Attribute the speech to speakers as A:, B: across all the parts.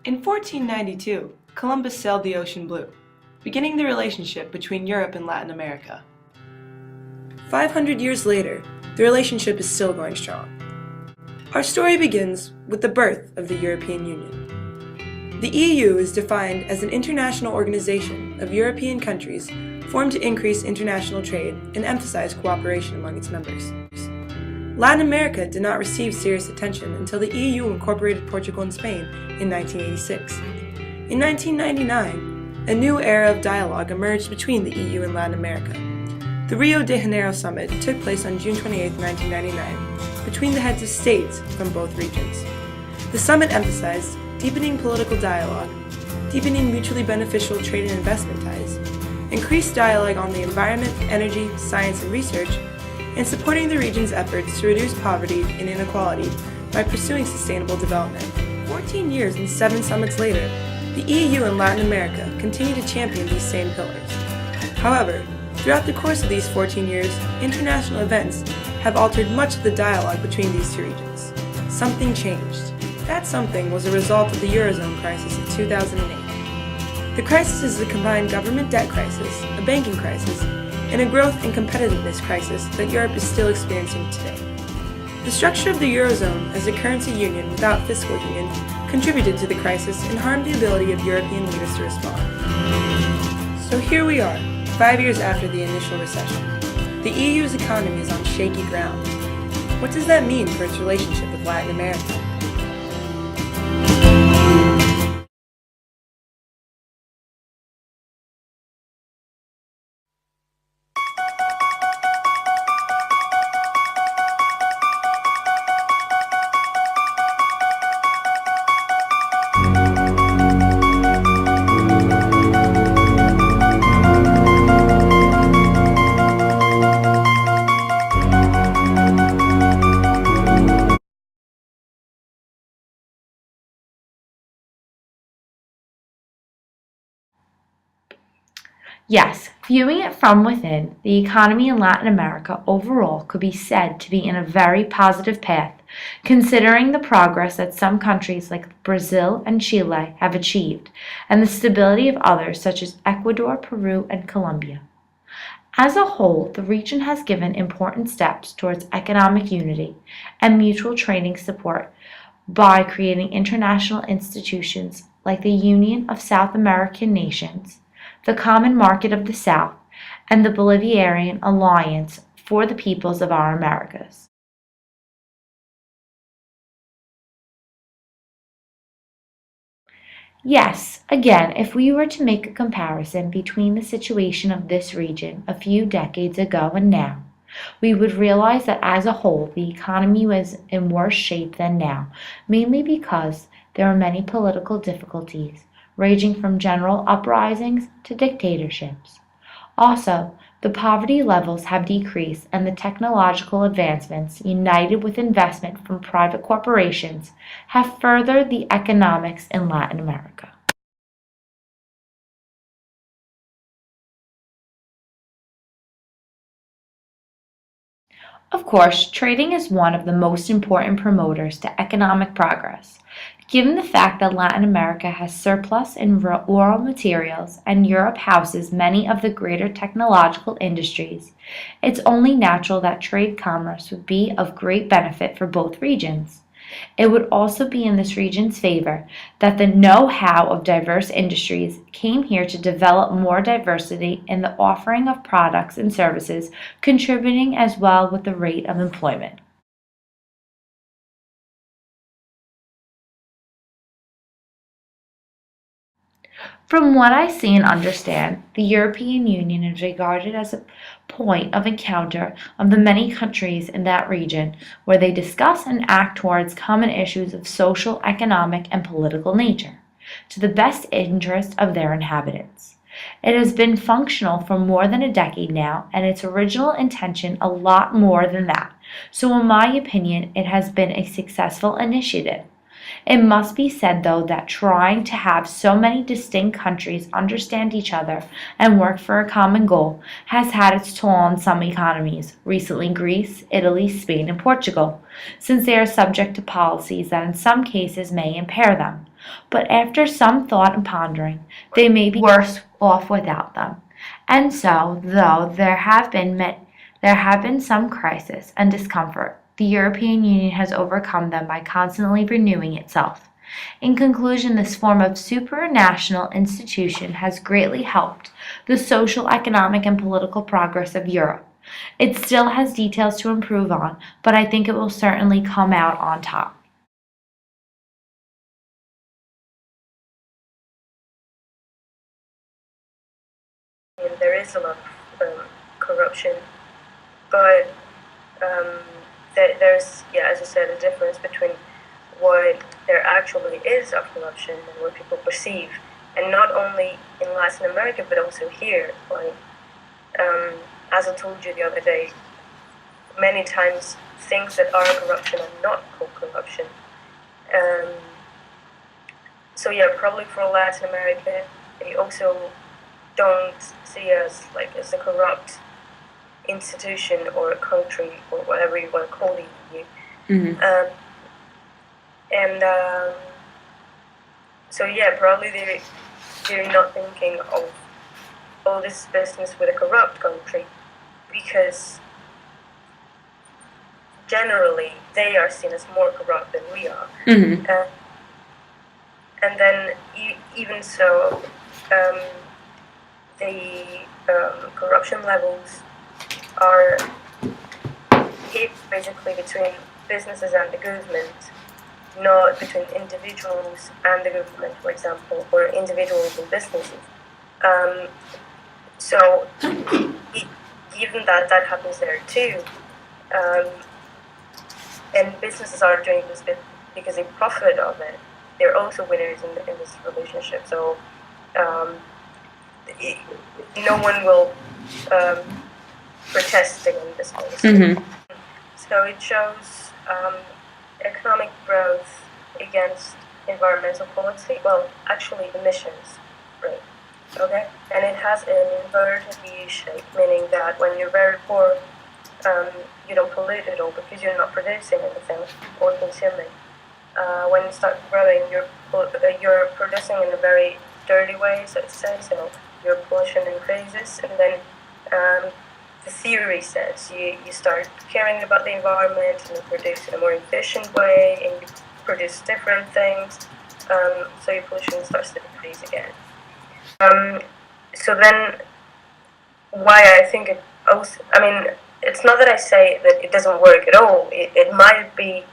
A: In 1492, Columbus sailed the ocean blue, beginning the relationship between Europe and Latin America. 500 years later, the relationship is still going strong. Our story begins with the birth of the European Union. The EU is defined as an international organization of European countries formed to increase international trade and emphasize cooperation among its members. Latin America did not receive serious attention until the EU incorporated Portugal and Spain in 1986. In 1999, a new era of dialogue emerged between the EU and Latin America. The Rio de Janeiro summit took place on June 28, 1999, between the heads of states from both regions. The summit emphasized deepening political dialogue, deepening mutually beneficial trade and investment ties, increased dialogue on the environment, energy, science, and research, and supporting the region's efforts to reduce poverty and inequality by pursuing sustainable development. 14 years and 7 summits later, the EU and Latin America continue to champion these same pillars. However, throughout the course of these 14 years, international events have altered much of the dialogue between these two regions. Something changed. That something was a result of the Eurozone crisis of 2008. The crisis is a combined government debt crisis, a banking crisis, and a growth and competitiveness crisis that Europe is still experiencing today. The structure of the Eurozone as a currency union without fiscal union contributed to the crisis and harmed the ability of European leaders to respond. So here we are, 5 years after the initial recession. The EU's economy is on shaky ground. What does that mean for its relationship with Latin America?
B: Yes, viewing it from within, the economy in Latin America overall could be said to be in a very positive path, considering the progress that some countries like Brazil and Chile have achieved, and the stability of others such as Ecuador, Peru, and Colombia. As a whole, the region has given important steps towards economic unity and mutual trading support by creating international institutions like the Union of South American Nations, the Common Market of the South, and the Bolivarian Alliance for the Peoples of our Americas. Yes, again, if we were to make a comparison between the situation of this region a few decades ago and now, we would realize that as a whole the economy was in worse shape than now, mainly because there are many political difficulties, ranging from general uprisings to dictatorships. Also, the poverty levels have decreased and the technological advancements, united with investment from private corporations, have furthered the economics in Latin America. Of course, trading is one of the most important promoters to economic progress. Given the fact that Latin America has surplus in raw materials and Europe houses many of the greater technological industries, it's only natural that trade commerce would be of great benefit for both regions. It would also be in this region's favor that the know-how of diverse industries came here to develop more diversity in the offering of products and services, contributing as well with the rate of employment. From what I see and understand, the European Union is regarded as a point of encounter of the many countries in that region where they discuss and act towards common issues of social, economic, and political nature, to the best interest of their inhabitants. It has been functional for more than a decade now, and its original intention a lot more than that, so in my opinion, it has been a successful initiative. It must be said, though, that trying to have so many distinct countries understand each other and work for a common goal has had its toll on some economies, recently Greece, Italy, Spain, and Portugal, since they are subject to policies that in some cases may impair them. But after some thought and pondering, they may be worse off without them. And so, though there have been some crisis and discomfort, the European Union has overcome them by constantly renewing itself. In conclusion, this form of supranational institution has greatly helped the social, economic, and political progress of Europe. It still has details to improve on, but I think it will certainly come out on top.
C: And there is a lot of corruption, but there's, yeah, as I said, a difference between what there actually is of corruption and what people perceive, and not only in Latin America but also here. Like, as I told you the other day, many times things that are corruption are not called corruption. So yeah, probably for Latin America, they also don't see us like as a corrupt institution or a country or whatever you want to call the EU.
A: Mm-hmm.
C: So yeah, probably they're not thinking of all this business with a corrupt country, because generally they are seen as more corrupt than we are.
A: Mm-hmm.
C: And then even so, the corruption levels are hit basically between businesses and the government, not between individuals and the government, for example, or individuals and businesses. So given that happens there too, and businesses are doing this because they profit of it, they're also winners in this relationship. So no one will protest against this policy.
A: Mm-hmm.
C: So it shows economic growth against environmental policy. Well, actually emissions, right? Okay, and it has an inverted U shape, meaning that when you're very poor, you don't pollute at all because you're not producing anything or consuming. When you start growing, you're producing in a very dirty way, so to say. So your pollution increases, and then the theory says you start caring about the environment and you produce in a more efficient way, and you produce different things, so your pollution starts to decrease again. So then, why I think it also, I mean, it's not that I say that it doesn't work at all. It might be,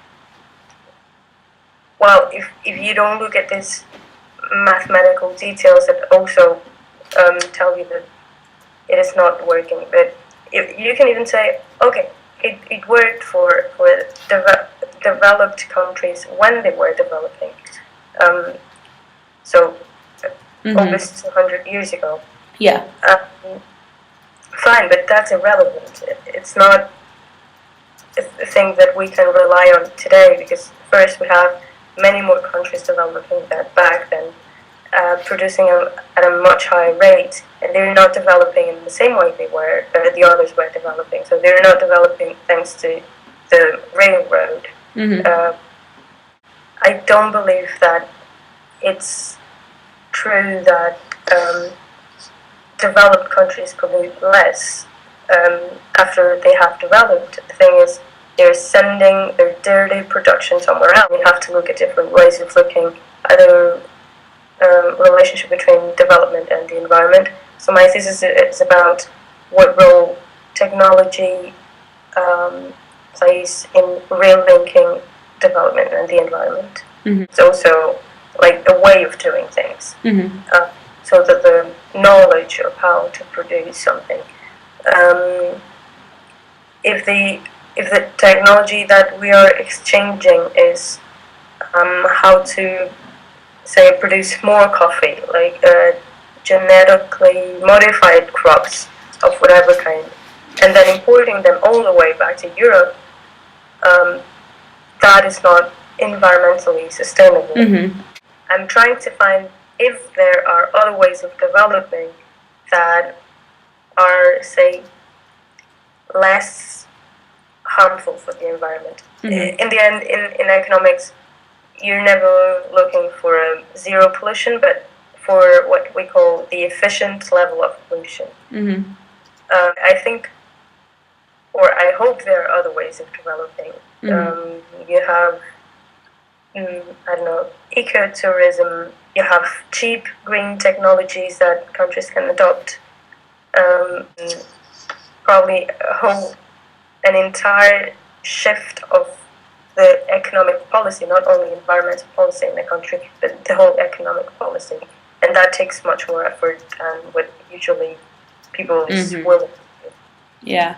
C: well, if you don't look at these mathematical details that also tell you that it is not working, but you can even say, okay, it worked for developed countries when they were developing. Almost 200 years ago.
A: Yeah.
C: Fine, but that's irrelevant. It's not a thing that we can rely on today, because first we have many more countries developing that back then, producing at a much higher rate, and they're not developing in the same way the others were developing. So they're not developing thanks to the railroad.
A: Mm-hmm.
C: I don't believe that it's true that developed countries pollute less after they have developed. The thing is, they're sending their dirty production somewhere else. We have to look at different ways of looking at the relationship between development and the environment. So my thesis is about what role technology plays in relinking development and the environment.
A: Mm-hmm.
C: It's also like a way of doing things,
A: Mm-hmm.
C: so that the knowledge of how to produce something. If the technology that we are exchanging is how to, say, produce more coffee, like genetically modified crops of whatever kind, and then importing them all the way back to Europe, that is not environmentally sustainable.
A: Mm-hmm.
C: I'm trying to find if there are other ways of developing that are, say, less harmful for the environment.
A: Mm-hmm.
C: In the end, in economics, you're never looking for a zero pollution, but for what we call the efficient level of pollution.
A: Mm-hmm.
C: I think, or I hope there are other ways of developing. You have, I don't know, ecotourism. You have cheap green technologies that countries can adopt. Probably an entire shift of the economic policy, not only environmental policy in the country, but the whole economic policy. And that takes much more effort than what usually people is willing to do.
A: Yeah.